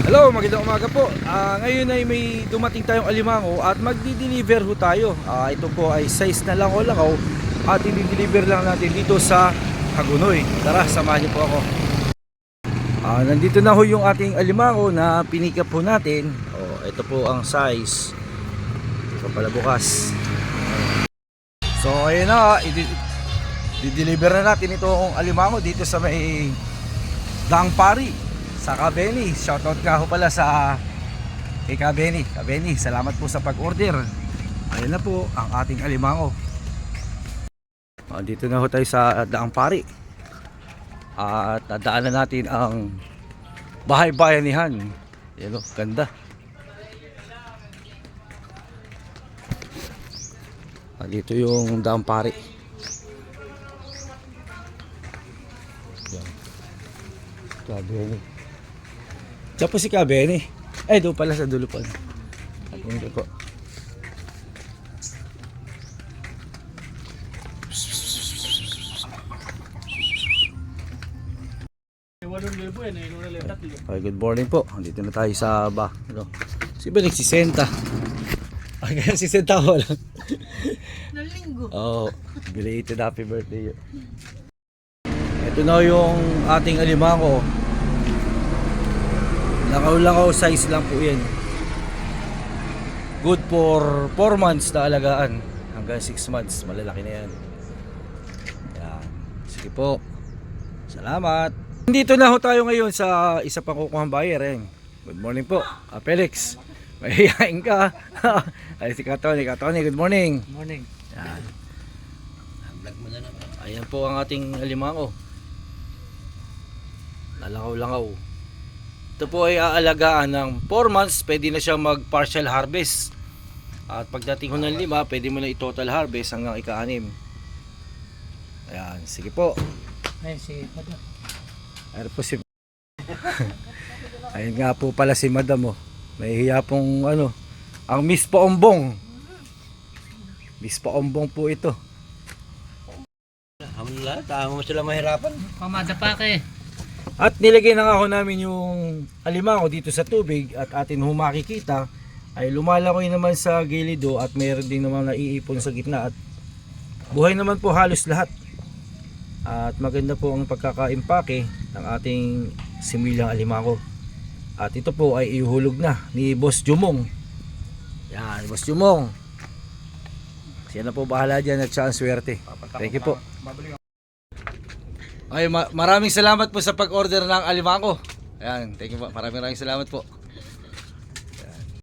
Hello, magandang umaga po. Ngayon ay may dumating tayong alimango at magdi-deliver ho tayo. Ito po ay size na langaw-langaw at i-deliver lang natin dito sa Hagonoy. Tara, samahan niyo po ako. Nandito na ho yung ating alimango na pinikap po natin. Ito po ang size. Ito pala bukas. So ayun na, i-deliver na natin itong alimango dito sa may Daang Pari sa Kabeni. Shoutout nga ho pala sa kay Kabeni. Kabeni, salamat po sa pag-order. Ayun na po ang ating alimango. Dito na ho tayo sa Daang Pari. At nadaanan natin ang bahay bayanihan. Yan o, ganda. Dito yung Daang Pari. Yan. Kabeni. Diyan po si Kabeni. Doon pala sa dulo pa. Hindi po. Okay, good morning po. Dito na tayo sa si ba nagsisenta? Kaya sisenta ko lang. Noong linggo. Belated happy birthday. Ito na yung ating alimango. Langaw-langaw size lang po yan. Good for 4 months na alagaan. Hanggang 6 months, malalaki na yan. Yan. Sige po. Salamat. Dito na ho tayo ngayon sa isa pang kukuhang buyer. Good morning po, Felix. Mahihain ka. Ay, si Katoni. Katoni, good morning. Good morning. Yan. Ayan po ang ating alimango. Nalangaw-langaw. Ito po ay aalagaan ng 4 months. Pwede na siya mag partial harvest. At pagdating ho ng 5, pwede mo na i-total harvest hanggang ika-6. Ayan, sige po. Ayun si Madam. Ayun po si ayun nga po pala si Madam. May hiya pong ang Miss Paombong. Miss Paombong po ito. Alhamdulillah, tama mo sila mahirapan. Pamada pa kay. At nilagay na nga ho namin yung alimango dito sa tubig at atin ho makikita ay lumalangoy naman sa gilido at mayroon din naman naiipon sa gitna at buhay naman po halos lahat. At maganda po ang pagkakaimpake ng ating similyang alimango. At ito po ay ihulog na ni Boss Jumong. Yan, Boss Jumong. Siya na po bahala dyan at siya ang swerte. Thank you po. Ay, maraming salamat po sa pag-order ng alimango. Ayan, thank you po. Maraming salamat po.